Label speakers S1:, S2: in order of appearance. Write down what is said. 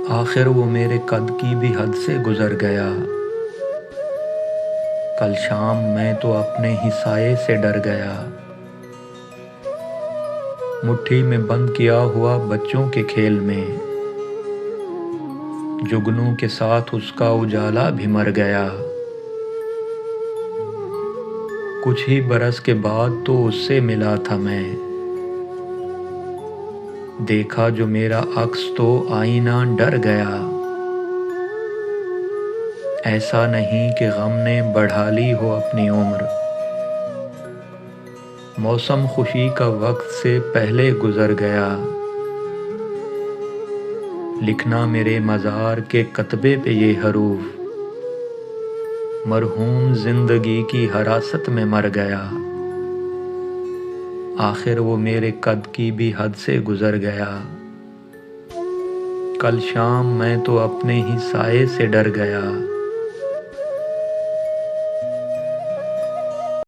S1: آخر وہ میرے قد کی بھی حد سے گزر گیا۔ کل شام میں تو اپنے ہی سائے سے ڈر گیا۔ مٹھی میں بند کیا ہوا بچوں کے کھیل میں، جگنوں کے ساتھ اس کا اجالا بھی مر گیا۔ کچھ ہی برس کے بعد تو اس سے ملا تھا میں، دیکھا جو میرا عکس تو آئینہ ڈر گیا۔ ایسا نہیں کہ غم نے بڑھا لی ہو اپنی عمر، موسم خوشی کا وقت سے پہلے گزر گیا۔ لکھنا میرے مزار کے کتبے پہ یہ حروف، مرحوم زندگی کی حراست میں مر گیا۔ آخر وہ میرے قد کی بھی حد سے گزر گیا۔ کل شام میں تو اپنے ہی سائے سے ڈر گیا۔